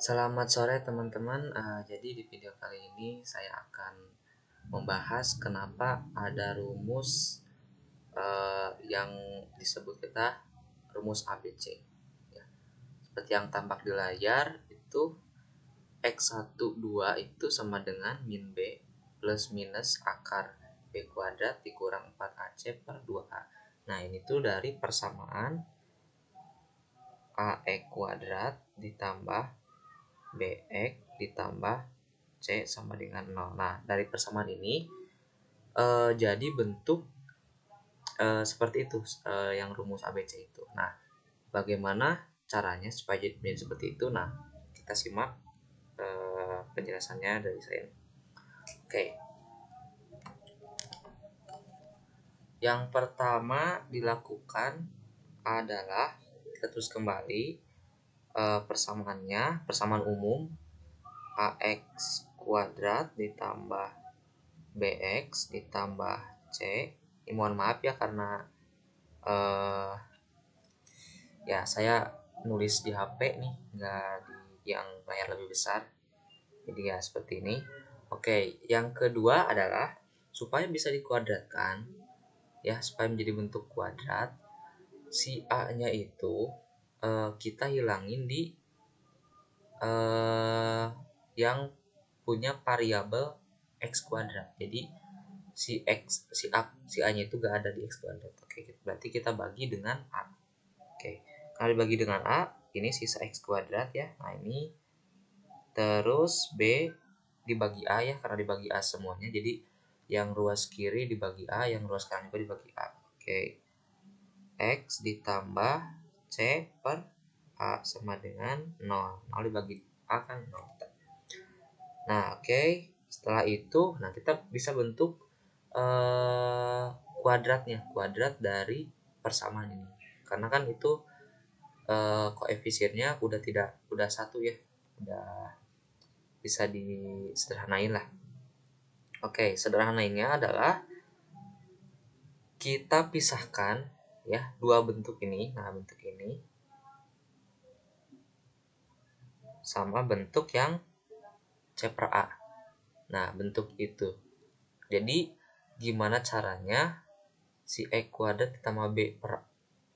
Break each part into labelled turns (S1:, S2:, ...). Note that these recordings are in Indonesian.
S1: Selamat sore teman-teman. Jadi di video kali ini saya akan membahas kenapa ada rumus yang disebut kita rumus ABC. Ya, seperti yang tampak di layar itu X12 itu sama dengan min B plus minus akar B kuadrat dikurang 4AC per 2A. Nah ini tuh dari persamaan AX kuadrat ditambah BX ditambah C sama dengan 0. Nah, dari persamaan ini jadi bentuk seperti itu yang rumus ABC itu. Nah, bagaimana caranya supaya jadi seperti itu? Nah, kita simak penjelasannya dari saya. Oke. Yang pertama dilakukan adalah kita terus kembali persamaan umum AX kuadrat ditambah BX ditambah C. Ini mohon maaf ya karena ya saya nulis di HP nih, nggak di yang layar lebih besar. Jadi ya seperti ini. Oke, yang kedua adalah supaya bisa dikuadratkan, ya supaya menjadi bentuk kuadrat, si A-nya itu kita hilangin di yang punya variabel X kuadrat. Jadi si A-nya itu gak ada di X kuadrat. Oke, berarti kita bagi dengan A. Oke, kalau dibagi dengan A, ini sisa X kuadrat ya. Nah ini terus B dibagi A ya, karena dibagi A semuanya. Jadi yang ruas kiri dibagi A, yang ruas kanan juga dibagi A. Oke, X ditambah C per A sama dengan 0. 0 dibagi A kan 0. Nah oke, setelah itu nah kita bisa bentuk kuadrat dari persamaan ini, karena kan itu koefisiennya udah satu ya, udah bisa disederhanain lah. Oke, sederhanainnya adalah kita pisahkan ya dua bentuk ini. Nah bentuk ini sama bentuk yang C per A. Nah bentuk itu, jadi gimana caranya si X kuadrat ditambah B per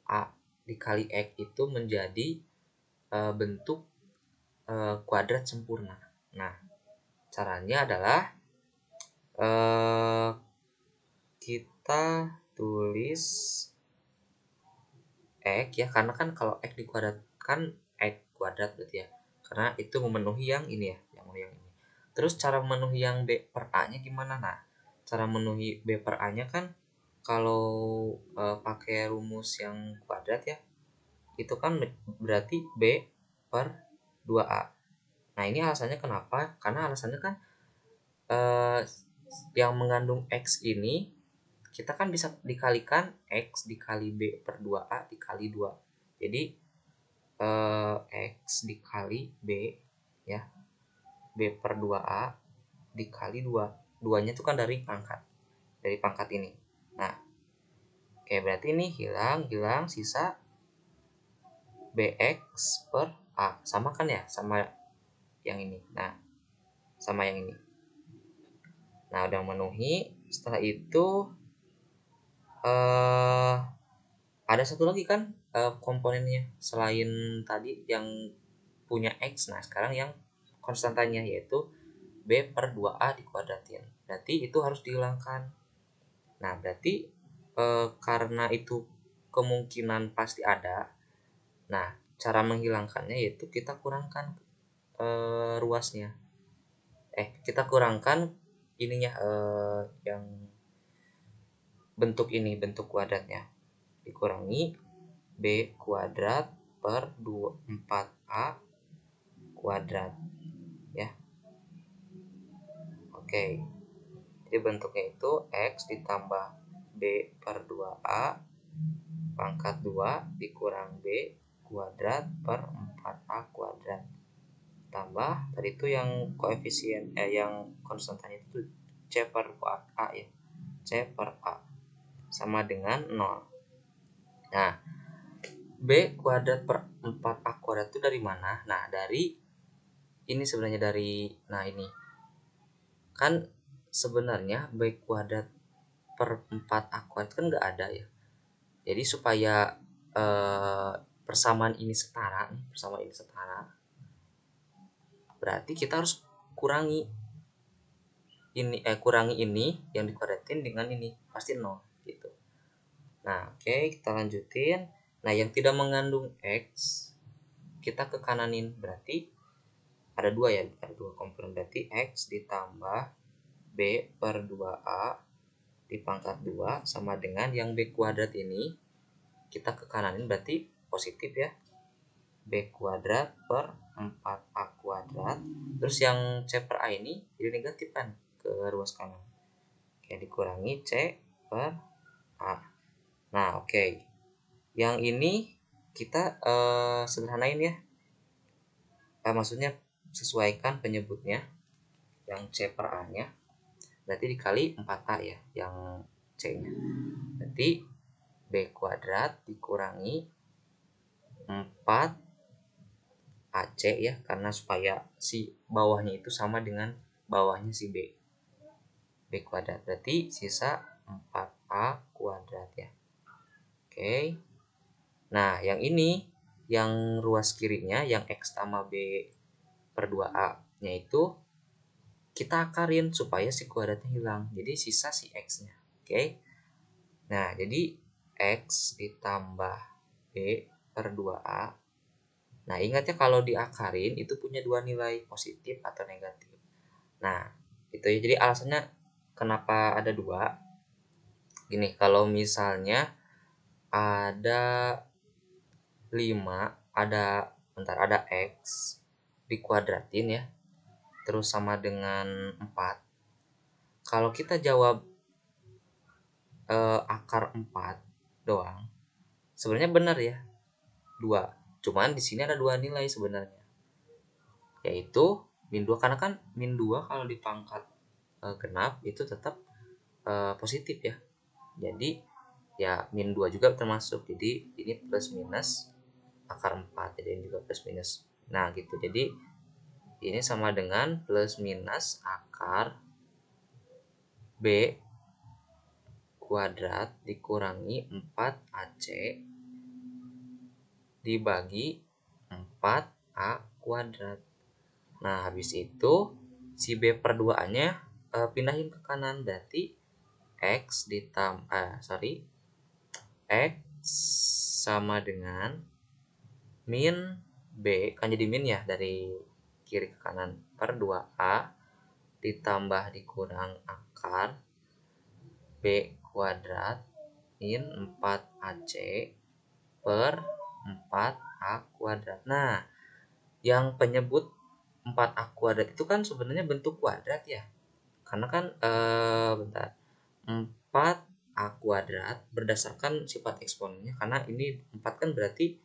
S1: A dikali X itu menjadi bentuk kuadrat sempurna. Nah, caranya adalah kita tulis X ya, karena kan kalau X dikuadratkan X kuadrat berarti ya. Karena itu memenuhi yang ini ya, yang ini. Terus cara memenuhi yang B per A-nya gimana? Nah, cara memenuhi B per A-nya kan kalau pakai rumus yang kuadrat ya, itu kan berarti B per 2A. Nah ini alasannya kenapa? Karena alasannya kan yang mengandung X ini kita kan bisa dikalikan X dikali B per 2A dikali 2. Jadi X dikali B ya, B per 2A dikali 2. 2-nya itu kan dari pangkat ini. Nah oke, berarti ini hilang sisa BX per A. Sama kan ya, sama yang ini. Nah sama yang ini. Nah udah memenuhi. Setelah itu ada satu lagi kan komponennya selain tadi yang punya X. Nah sekarang yang konstantanya yaitu B per 2A dikuadratin. Berarti itu harus dihilangkan. Nah berarti karena itu kemungkinan pasti ada. Nah cara menghilangkannya yaitu kita kurangkan ruasnya. Kita kurangkan ininya yang bentuk ini, bentuk kuadratnya dikurangi B kuadrat per 4A kuadrat ya. Oke, jadi bentuknya itu X ditambah B per 2A pangkat 2 dikurang B kuadrat per 4A kuadrat tambah tadi itu yang koefisien yang konstantannya itu C per A ya, C per A sama dengan 0. Nah B kuadrat per 4A kuadrat itu dari mana? Nah dari ini sebenarnya dari, nah ini kan sebenarnya B kuadrat per 4A kuadrat kan nggak ada ya. Jadi supaya persamaan ini setara, berarti kita harus kurangi ini yang dikuadratin dengan ini, pasti 0 gitu. Nah, oke, kita lanjutin. Nah, yang tidak mengandung X kita ke kananin, berarti ada dua ya, ada dua komponen, berarti X ditambah B per 2A dipangkat 2 sama dengan yang B kuadrat ini kita ke kananin, berarti positif ya, B kuadrat per 4A kuadrat, terus yang C per A ini jadi negatif kan ke ruas kanan, oke, dikurangi C per A. Nah, oke, yang ini kita sederhanain ya, maksudnya sesuaikan penyebutnya, yang C per A nya berarti dikali 4A ya yang C nya, berarti B kuadrat dikurangi 4 AC ya, karena supaya si bawahnya itu sama dengan bawahnya si B kuadrat, berarti sisa 4A kuadrat ya. Oke, nah yang ini yang ruas kirinya yang X tambah B per 2A nya itu kita akarin supaya si kuadratnya hilang, jadi sisa si X nya. Oke, nah jadi X ditambah B per 2A. Nah, ingat ya, kalau diakarin itu punya dua nilai, positif atau negatif. Nah, itu ya, jadi alasannya kenapa ada dua. Gini, kalau misalnya ada 5, ada X dikuadratin ya, terus sama dengan 4. Kalau kita jawab akar 4 doang, sebenarnya benar ya, 2. Cuman di sini ada dua nilai sebenarnya, yaitu min 2, karena kan min 2 kalau dipangkat genap itu tetap positif ya. Jadi ya min 2 juga termasuk. Jadi ini plus minus akar 4, jadi ini juga plus minus. Nah, gitu. Jadi ini sama dengan plus minus akar B kuadrat dikurangi 4AC dibagi 4A kuadrat. Nah, habis itu si B per 2A-nya pindahin ke kanan, berarti X X sama dengan min B, kan jadi min ya dari kiri ke kanan, per 2A ditambah dikurang akar B kuadrat min 4AC per 4A kuadrat. Nah, yang penyebut 4A kuadrat itu kan sebenarnya bentuk kuadrat ya, karena kan 4A kuadrat berdasarkan sifat eksponennya, karena ini 4 kan berarti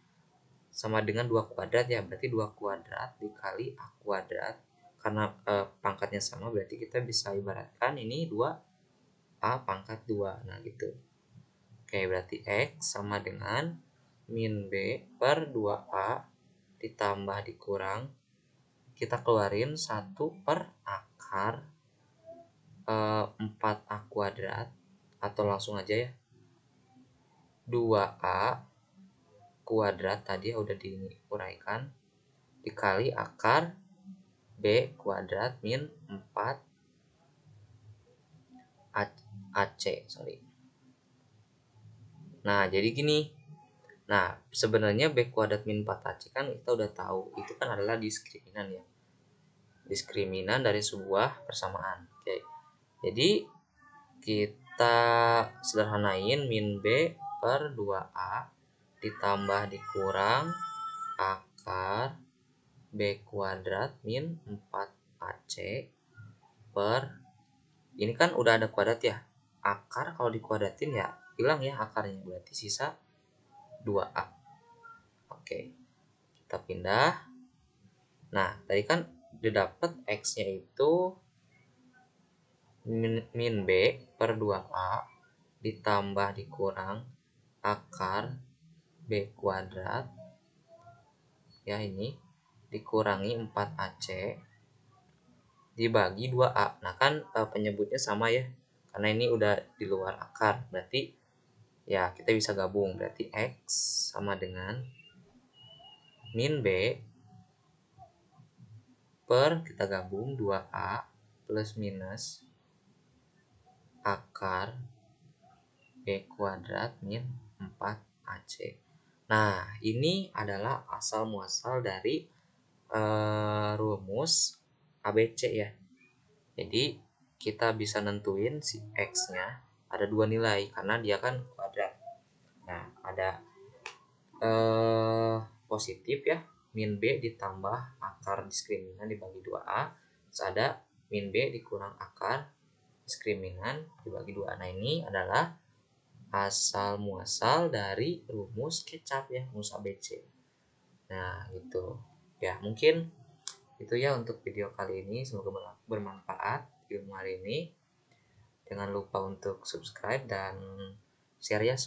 S1: sama dengan 2 kuadrat ya, berarti 2 kuadrat dikali A kuadrat, karena pangkatnya sama, berarti kita bisa ibaratkan ini 2A pangkat 2. Nah, gitu. Oke, berarti X sama dengan min B per 2A ditambah dikurang, kita keluarin 1 per akar 4A kuadrat, atau langsung aja ya 2A kuadrat tadi udah diuraikan dikali akar B kuadrat min 4 AC, Nah, jadi gini. Nah, sebenarnya B kuadrat min 4AC kan kita udah tahu, itu kan adalah diskriminan ya. Diskriminan dari sebuah persamaan. Oke. Jadi kita sederhanain min B per 2A ditambah dikurang akar B kuadrat min 4AC per, ini kan udah ada kuadrat ya, akar kalau dikuadratin ya hilang ya akarnya, berarti sisa 2A. Oke, kita pindah. Nah, tadi kan didapat X nya itu min B per 2A ditambah dikurang akar B kuadrat ya, ini dikurangi 4AC dibagi 2A. Nah kan penyebutnya sama ya, karena ini udah di luar akar, berarti ya kita bisa gabung. Berarti X sama dengan min B per, kita gabung 2A plus minus akar B kuadrat min 4AC. Nah ini adalah asal muasal dari rumus ABC ya. Jadi kita bisa nentuin si X nya ada 2 nilai karena dia kan kuadrat. Nah ada positif ya, min B ditambah akar diskriminan dibagi 2A, terus ada min B dikurang akar diskriminan dibagi 2A. Nah ini adalah asal muasal dari rumus kecap ya, rumus ABC. Nah gitu ya, mungkin itu ya untuk video kali ini. Semoga bermanfaat ilmu hari ini. Jangan lupa untuk subscribe dan share ya